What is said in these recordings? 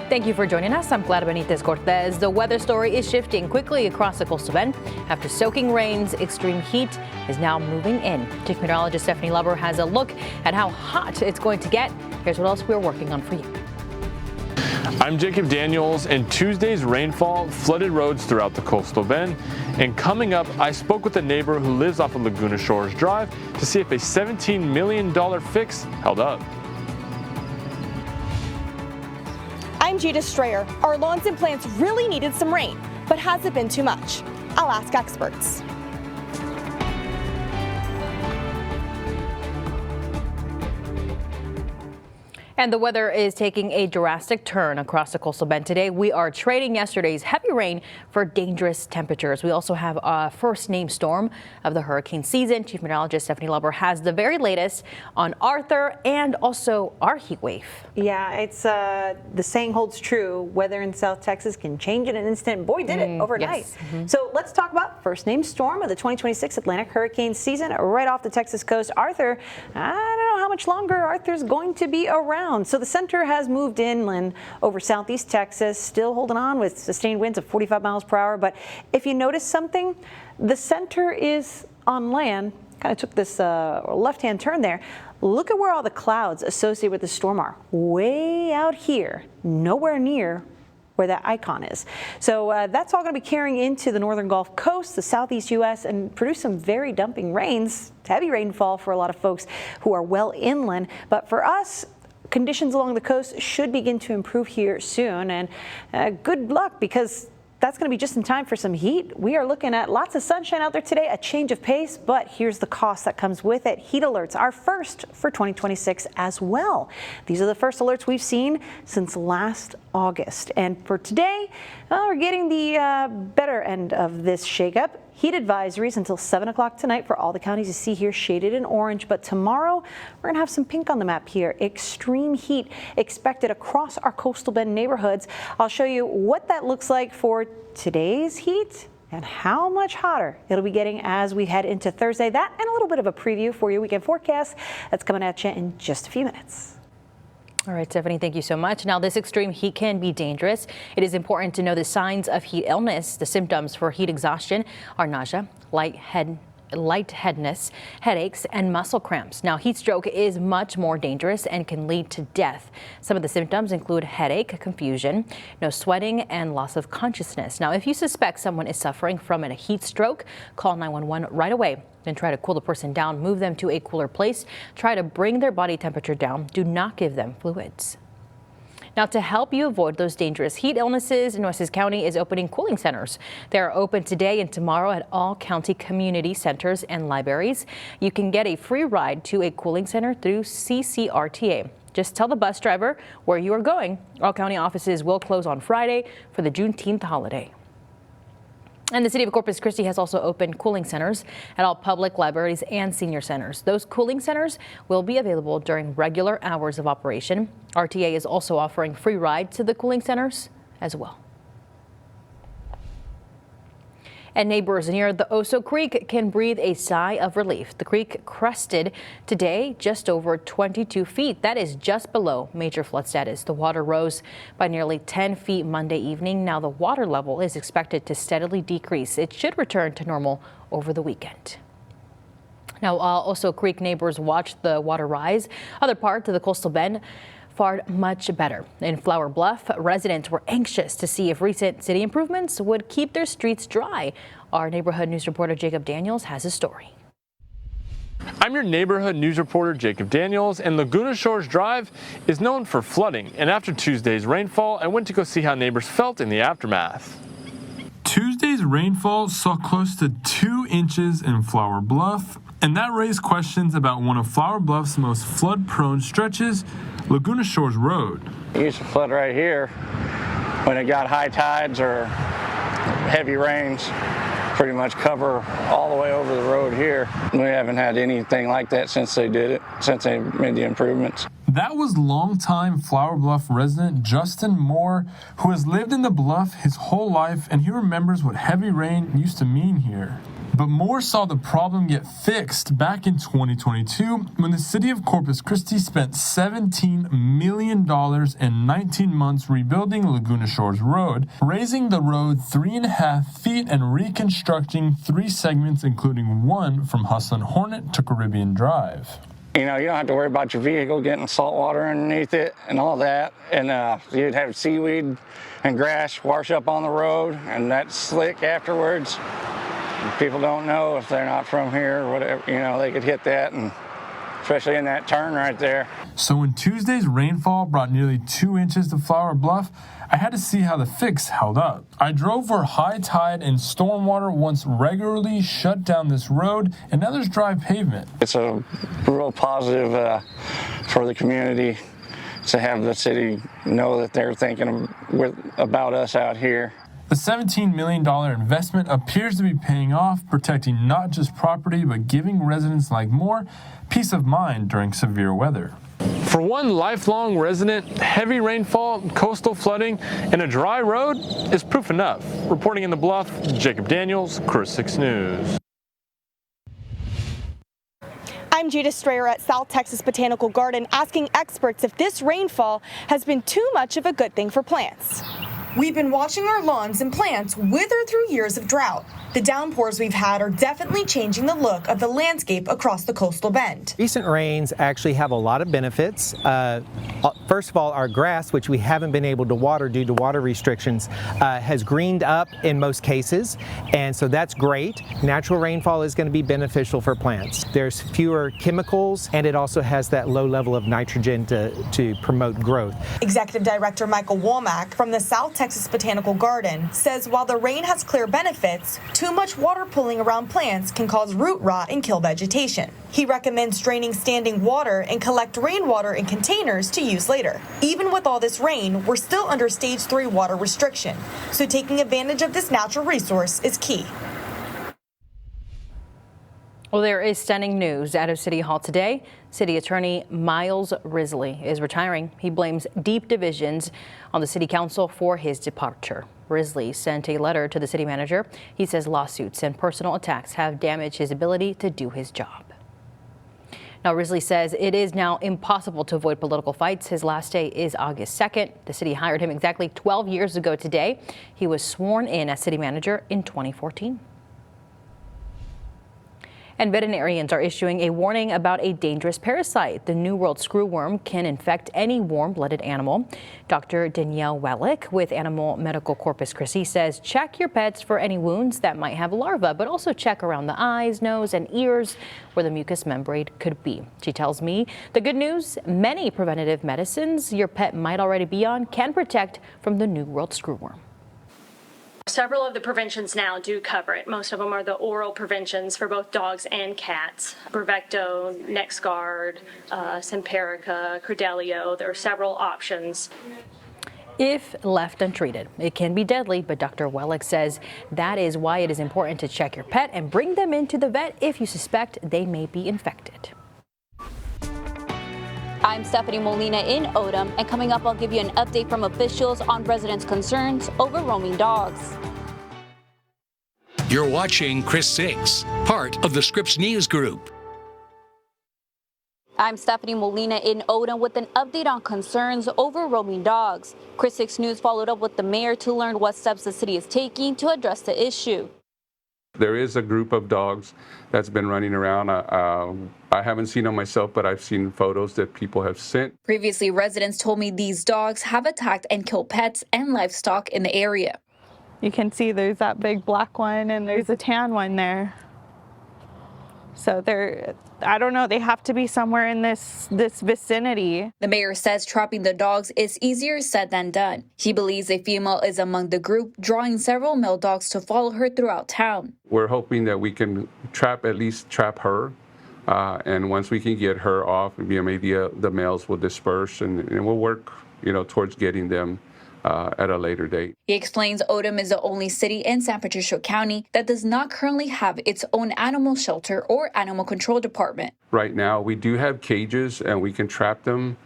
Thank you for joining us. I'm Clara Benitez Cortez. The weather story is shifting quickly across the coastal bend. After soaking rains, extreme heat is now moving in. Chief Meteorologist Stephanie Lover has a look at how hot it's going to get. Here's what else we're working on for you. I'm Jacob Daniels, and Tuesday's rainfall flooded roads throughout the coastal bend. And coming up, I spoke with a neighbor who lives off of Laguna Shores Drive to see if a $17 million fix held up. I'm Gita Strayer. Our lawns and plants really needed some rain, but has it been too much? I'll ask experts. And the weather is taking a drastic turn across the coastal bend today. We are trading yesterday's heavy rain for dangerous temperatures. We also have a first named storm of the hurricane season. Chief Meteorologist Stephanie Lover has the very latest on Arthur and also our heat wave. Yeah, it's the saying holds true. Weather in South Texas can change in an instant. Boy, did it overnight. Yes. So let's talk about first named storm of the 2026 Atlantic hurricane season right off the Texas coast. Arthur, I don't know how much longer Arthur's going to be around. So the center has moved inland over southeast Texas, still holding on with sustained winds of 45 miles per hour. But if you notice something, the center is on land, kind of took this left-hand turn there. Look at where all the clouds associated with the storm are. Way out here, nowhere near where that icon is. So that's all going to be carrying into the northern Gulf Coast, the southeast U.S., and produce some very dumping rains, heavy rainfall for a lot of folks who are well inland. But for us, conditions along the coast should begin to improve here soon, and good luck, because that's going to be just in time for some heat. We are looking at lots of sunshine out there today, a change of pace, but here's the cost that comes with it. Heat alerts are first for 2026 as well. These are the first alerts we've seen since last August. And for today, we're getting the better end of this shakeup. Heat advisories until 7 o'clock tonight for all the counties you see here shaded in orange. But tomorrow, we're going to have some pink on the map here. Extreme heat expected across our coastal bend neighborhoods. I'll show you what that looks like for today's heat and how much hotter it'll be getting as we head into Thursday. That and a little bit of a preview for your weekend forecast that's coming at you in just a few minutes. All right, Stephanie, thank you so much. Now, this extreme heat can be dangerous. It is important to know the signs of heat illness. The symptoms for heat exhaustion are nausea, lightheadedness, headaches, and muscle cramps. Now, heat stroke is much more dangerous and can lead to death. Some of the symptoms include headache, confusion, sweating, and loss of consciousness. Now, if you suspect someone is suffering from a heat stroke, call 911 right away. Then try to cool the person down, move them to a cooler place. Try to bring their body temperature down. Do not give them fluids. Now, to help you avoid those dangerous heat illnesses, Nueces County is opening cooling centers. They are open today and tomorrow at all county community centers and libraries. You can get a free ride to a cooling center through CCRTA. Just tell the bus driver where you are going. All county offices will close on Friday for the Juneteenth holiday. And the city of Corpus Christi has also opened cooling centers at all public libraries and senior centers. Those cooling centers will be available during regular hours of operation. RTA is also offering free rides to the cooling centers as well. And neighbors near the Oso Creek can breathe a sigh of relief. The creek crested today just over 22 feet. That is just below major flood status. The water rose by nearly 10 feet Monday evening. Now the water level is expected to steadily decrease. It should return to normal over the weekend. Now, Oso Creek neighbors watched the water rise. Other parts of the coastal bend fared much better. In Flower Bluff, residents were anxious to see if recent city improvements would keep their streets dry. Our neighborhood news reporter Jacob Daniels has a story. I'm your neighborhood news reporter Jacob Daniels, and Laguna Shores Drive is known for flooding. And after Tuesday's rainfall, I went to go see how neighbors felt in the aftermath. Tuesday's rainfall saw close to 2 inches in Flower Bluff, and that raised questions about one of Flower Bluff's most flood-prone stretches, Laguna Shores Road. It used to flood right here when it got high tides or heavy rains. Pretty much cover all the way over the road here. We haven't had anything like that since they did it, since they made the improvements. That was longtime Flower Bluff resident Justin Moore, who has lived in the bluff his whole life, and he remembers what heavy rain used to mean here. But more saw the problem get fixed back in 2022 when the city of Corpus Christi spent $17 million and 19 months rebuilding Laguna Shores Road, raising the road 3.5 feet and reconstructing 3 segments, including one from Hustlin' Hornet to Caribbean Drive. You know, you don't have to worry about your vehicle getting salt water underneath it and all that. And you'd have seaweed and grass wash up on the road, and that's slick afterwards. People don't know if they're not from here or whatever, you know, they could hit that, and especially in that turn right there. So when Tuesday's rainfall brought nearly 2 inches to Flower Bluff, I had to see how the fix held up. I drove where high tide and stormwater once regularly shut down this road and now there's dry pavement. It's a real positive for the community to have the city know that they're thinking about us out here. The $17 million investment appears to be paying off, protecting not just property, but giving residents like Moore peace of mind during severe weather. For one lifelong resident, heavy rainfall, coastal flooding, and a dry road is proof enough. Reporting in the Bluff, Jacob Daniels, KRIS 6 News. I'm Gita Strayer at South Texas Botanical Garden, asking experts if this rainfall has been too much of a good thing for plants. We've been watching our lawns and plants wither through years of drought. The downpours we've had are definitely changing the look of the landscape across the coastal bend. Recent rains actually have a lot of benefits. First of all, our grass, which we haven't been able to water due to water restrictions, has greened up in most cases, and so that's great. Natural rainfall is going to be beneficial for plants. There's fewer chemicals, and it also has that low level of nitrogen to promote growth. Executive Director Michael Womack from the South Texas Botanical Garden says while the rain has clear benefits, too much water pooling around plants can cause root rot and kill vegetation. He recommends draining standing water and collect rainwater in containers to use later. Even with all this rain, we're still under Stage 3 water restriction, so taking advantage of this natural resource is key. Well, there is stunning news out of City Hall today. City Attorney Miles Risley is retiring. He blames deep divisions on the City Council for his departure. Risley sent a letter to the city manager. He says lawsuits and personal attacks have damaged his ability to do his job. Now, Risley says it is now impossible to avoid political fights. His last day is August 2nd. The city hired him exactly 12 years ago today. He was sworn in as city manager in 2014. And veterinarians are issuing a warning about a dangerous parasite. The New World screwworm can infect any warm-blooded animal. Dr. Danielle Wellick with Animal Medical Corpus Christi says check your pets for any wounds that might have larvae, but also check around the eyes, nose, and ears where the mucous membrane could be. She tells me the good news, many preventative medicines your pet might already be on can protect from the New World screwworm. Several of the preventions now do cover it. Most of them are the oral preventions for both dogs and cats. Bravecto, NexGard, Simparica, Credelio. There are several options. If left untreated, it can be deadly, but Dr. Wellick says that is why it is important to check your pet and bring them into the vet if you suspect they may be infected. I'm Stephanie Molina in Odom, and coming up, I'll give you an update from officials on residents' concerns over roaming dogs. You're watching KRIS 6, part of the Scripps News Group. I'm Stephanie Molina in Odom with an update on concerns over roaming dogs. KRIS 6 News followed up with the mayor to learn what steps the city is taking to address the issue. There is a group of dogs that's been running around. I haven't seen them myself, but I've seen photos that people have sent. Previously, residents told me these dogs have attacked and killed pets and livestock in the area. You can see there's that big black one and there's a tan one there. So I don't know, they have to be somewhere in this vicinity. The mayor says trapping the dogs is easier said than done. He believes a female is among the group, drawing several male dogs to follow her throughout town. We're hoping that we can at least trap her. And once we can get her off, maybe the males will disperse and we'll work, towards getting them at a later date. He explains Odom is the only city in San Patricio County that does not currently have its own animal shelter or animal control department. Right now, we do have cages and we can trap them,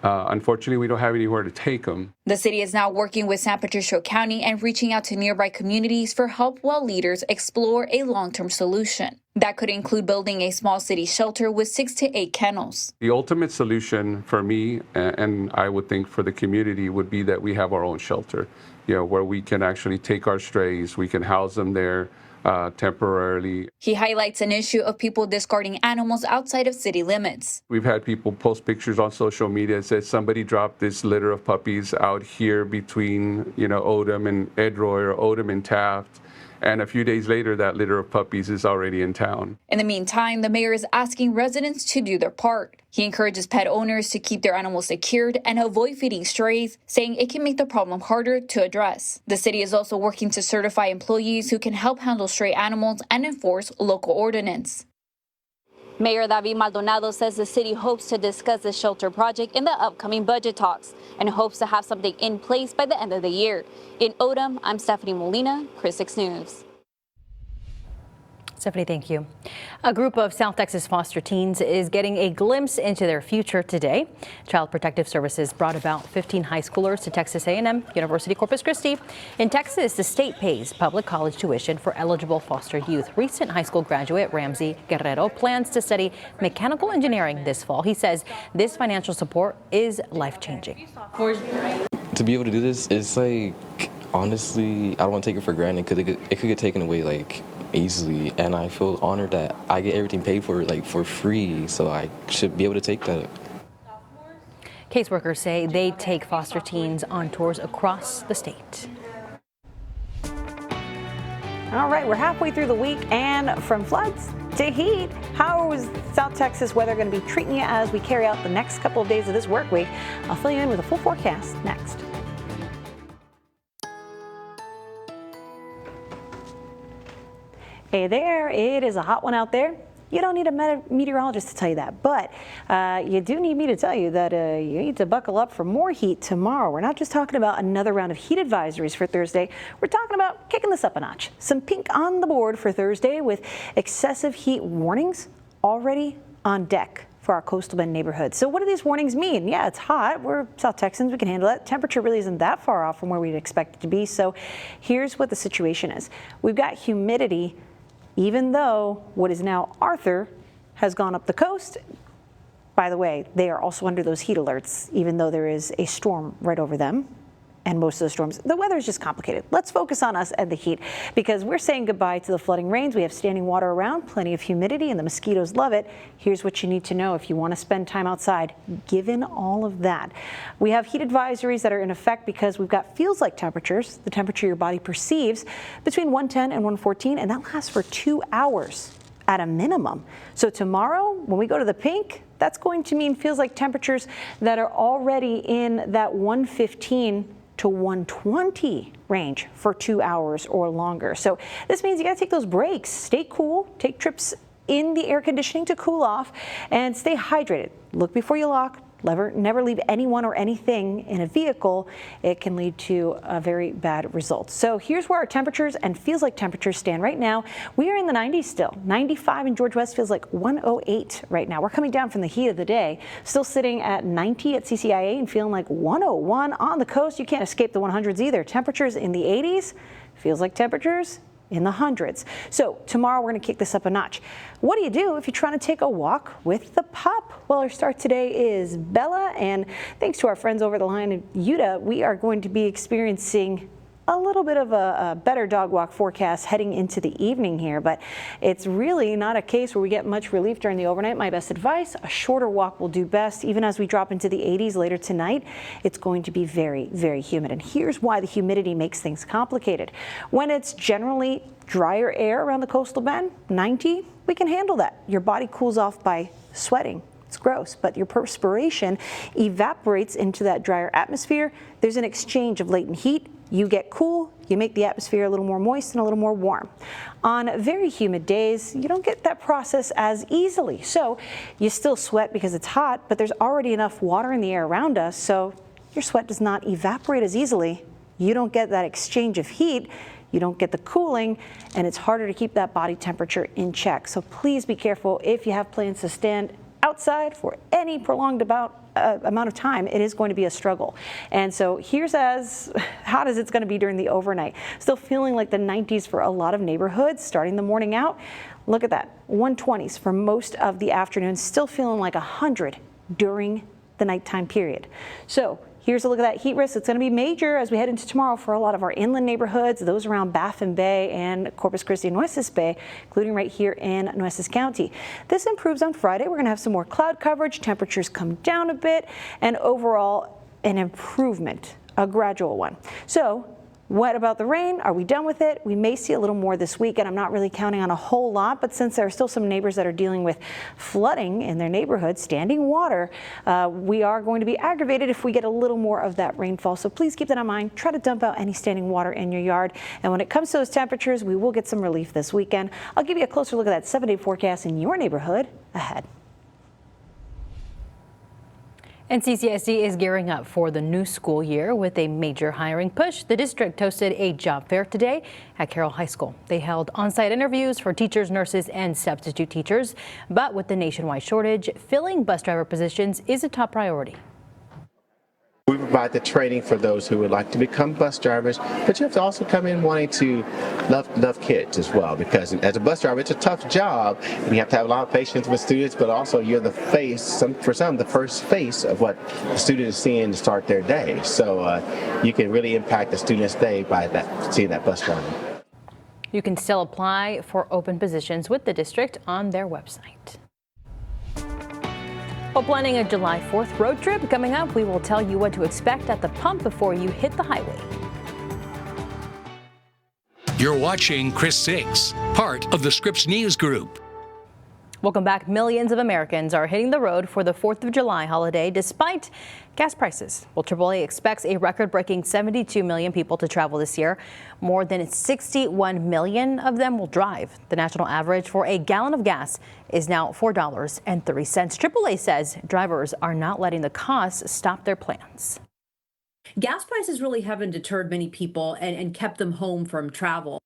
Unfortunately, we don't have anywhere to take them. The city is now working with San Patricio County and reaching out to nearby communities for help while leaders explore a long-term solution. That could include building a small city shelter with 6 to 8 kennels. The ultimate solution for me, and I would think for the community, would be that we have our own shelter, where we can actually take our strays, we can house them there temporarily. He highlights an issue of people discarding animals outside of city limits. We've had people post pictures on social media that says somebody dropped this litter of puppies out here between, Odom and Edroy or Odom and Taft. And a few days later, that litter of puppies is already in town. In the meantime, the mayor is asking residents to do their part. He encourages pet owners to keep their animals secured and avoid feeding strays, saying it can make the problem harder to address. The city is also working to certify employees who can help handle stray animals and enforce local ordinance. Mayor David Maldonado says the city hopes to discuss the shelter project in the upcoming budget talks and hopes to have something in place by the end of the year. In Odom, I'm Stephanie Molina, Chris 6 News. Stephanie, thank you. A group of South Texas foster teens is getting a glimpse into their future today. Child Protective Services brought about 15 high schoolers to Texas A&M University Corpus Christi. In Texas, the state pays public college tuition for eligible foster youth. Recent high school graduate Ramsey Guerrero plans to study mechanical engineering this fall. He says this financial support is life-changing. To be able to do this, it's like, honestly, I don't want to take it for granted because it could get taken away easily, and I feel honored that I get everything paid for for free, so I should be able to take that. Caseworkers say they take foster teens on tours across the state. All right, we're halfway through the week, and from floods to heat, how is South Texas weather going to be treating you as we carry out the next couple of days of this work week? I'll fill you in with a full forecast next. Hey there, it is a hot one out there. You don't need a meteorologist to tell you that, but you do need me to tell you that you need to buckle up for more heat tomorrow. We're not just talking about another round of heat advisories for Thursday. We're talking about kicking this up a notch. Some pink on the board for Thursday with excessive heat warnings already on deck for our Coastal Bend neighborhood. So what do these warnings mean? Yeah, it's hot. We're South Texans. We can handle it. Temperature really isn't that far off from where we'd expect it to be. So here's what the situation is. We've got humidity, even though what is now Arthur has gone up the coast. By the way, they are also under those heat alerts, even though there is a storm right over them. And most of the storms, the weather is just complicated. Let's focus on us and the heat, because we're saying goodbye to the flooding rains. We have standing water around, plenty of humidity, and the mosquitoes love it. Here's what you need to know if you want to spend time outside, given all of that. We have heat advisories that are in effect because we've got feels like temperatures, the temperature your body perceives, between 110 and 114, and that lasts for 2 hours at a minimum. So tomorrow, when we go to the pink, that's going to mean feels like temperatures that are already in that 115 to 120 range for 2 hours or longer. So this means you got to take those breaks, stay cool, take trips in the air conditioning to cool off, and stay hydrated. Look before you lock. Never leave anyone or anything in a vehicle. It can lead to a very bad result. So here's where our temperatures and feels like temperatures stand right now. We are in the 90s still. 95 in George West, feels like 108 right now. We're coming down from the heat of the day. Still sitting at 90 at CCIA and feeling like 101 on the coast. You can't escape the 100s either. Temperatures in the 80s, feels like temperatures in the hundreds. So tomorrow we're going to kick this up a notch. What do you do if you're trying to take a walk with the pup? Well, our start today is Bella, and thanks to our friends over the line in Utah, we are going to be experiencing a little bit of a better dog walk forecast heading into the evening here, but it's really not a case where we get much relief during the overnight. My best advice, a shorter walk will do best. Even as we drop into the 80s later tonight, it's going to be very, very humid. And here's why the humidity makes things complicated. When it's generally drier air around the coastal bend, 90, we can handle that. Your body cools off by sweating. It's gross, but your perspiration evaporates into that drier atmosphere. There's an exchange of latent heat. You get cool, you make the atmosphere a little more moist and a little more warm. On very humid days, you don't get that process as easily. So you still sweat because it's hot, but there's already enough water in the air around us, so your sweat does not evaporate as easily. You don't get that exchange of heat, you don't get the cooling, and it's harder to keep that body temperature in check. So please be careful if you have plans to stand outside for any prolonged amount of time, it is going to be a struggle. And so here's as hot as it's going to be during the overnight. Still feeling like the 90s for a lot of neighborhoods starting the morning out. Look at that, 120s for most of the afternoon, still feeling like 100 during the nighttime period. So here's a look at that heat risk. It's going to be major as we head into tomorrow for a lot of our inland neighborhoods, those around Baffin Bay and Corpus Christi, Nueces Bay, including right here in Nueces County. This improves on Friday. We're going to have some more cloud coverage. Temperatures come down a bit, and overall an improvement, a gradual one. So what about the rain? Are we done with it? We may see a little more this weekend. I'm not really counting on a whole lot, but since there are still some neighbors that are dealing with flooding in their neighborhood, standing water, we are going to be aggravated if we get a little more of that rainfall. So please keep that in mind. Try to dump out any standing water in your yard. And when it comes to those temperatures, we will get some relief this weekend. I'll give you a closer look at that 7-day forecast in your neighborhood ahead. And CCSD is gearing up for the new school year with a major hiring push. The district hosted a job fair today at Carroll High School. They held on-site interviews for teachers, nurses, and substitute teachers. But with the nationwide shortage, filling bus driver positions is a top priority. We provide the training for those who would like to become bus drivers, but you have to also come in wanting to love kids as well, because as a bus driver, it's a tough job, and you have to have a lot of patience with students, but also you're the face, for some, the first face of what the student is seeing to start their day. So you can really impact the student's day by seeing that bus driving. You can still apply for open positions with the district on their website. While planning a July 4th road trip coming up, we will tell you what to expect at the pump before you hit the highway. You're watching Chris 6, part of the Scripps News Group. Welcome back. Millions of Americans are hitting the road for the 4th of July holiday despite gas prices. Well, AAA expects a record-breaking 72 million people to travel this year. More than 61 million of them will drive. The national average for a gallon of gas is now $4.30. AAA says drivers are not letting the costs stop their plans. Gas prices really haven't deterred many people and kept them home from travel.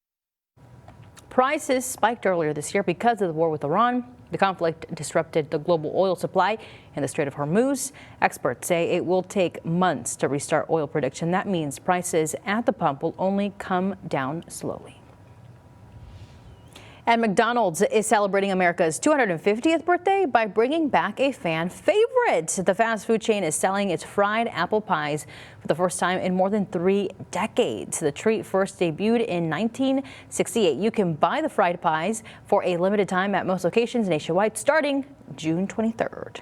Prices spiked earlier this year because of the war with Iran. The conflict disrupted the global oil supply in the Strait of Hormuz. Experts say it will take months to restart oil production. That means prices at the pump will only come down slowly. And McDonald's is celebrating America's 250th birthday by bringing back a fan favorite. The fast food chain is selling its fried apple pies for the first time in more than 3 decades. The treat first debuted in 1968. You can buy the fried pies for a limited time at most locations nationwide starting June 23rd.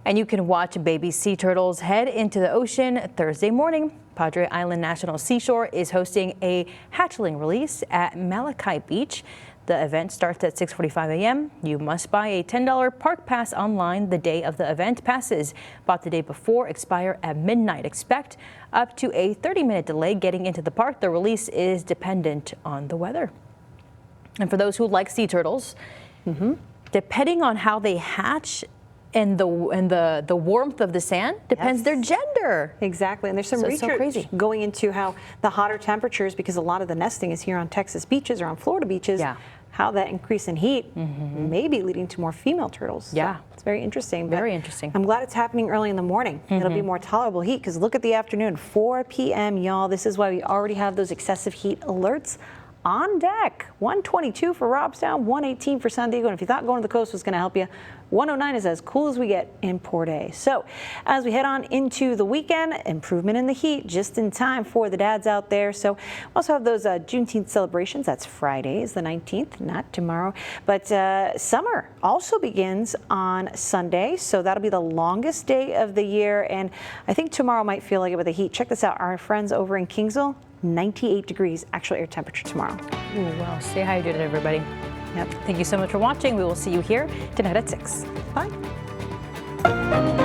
And you can watch baby sea turtles head into the ocean Thursday morning. Padre Island National Seashore is hosting a hatchling release at Malachi Beach. The event starts at 6:45 a.m. You must buy a $10 park pass online the day of the event. Passes bought the day before expire at midnight. Expect up to a 30-minute delay getting into the park. The release is dependent on the weather. And for those who like sea turtles, depending on how they hatch, and the warmth of the sand depends their gender. Exactly, and there's some research going into how the hotter temperatures, because a lot of the nesting is here on Texas beaches or on Florida beaches, how that increase in heat may be leading to more female turtles. Yeah. So it's very interesting. Very interesting. I'm glad it's happening early in the morning. It'll be more tolerable heat, because look at the afternoon, 4 p.m., y'all. This is why we already have those excessive heat alerts on deck. 122 for Robstown, 118 for San Diego. And if you thought going to the coast was going to help you, 109 is as cool as we get in Port A. So as we head on into the weekend, improvement in the heat just in time for the dads out there. So we also have those Juneteenth celebrations. That's Friday is the 19th, not tomorrow. But summer also begins on Sunday. So that'll be the longest day of the year. And I think tomorrow might feel like it with the heat. Check this out. Our friends over in Kingsville, 98 degrees actual air temperature tomorrow. Ooh, well, stay hydrated, everybody. Yep. Thank you so much for watching. We will see you here tonight at 6. Bye.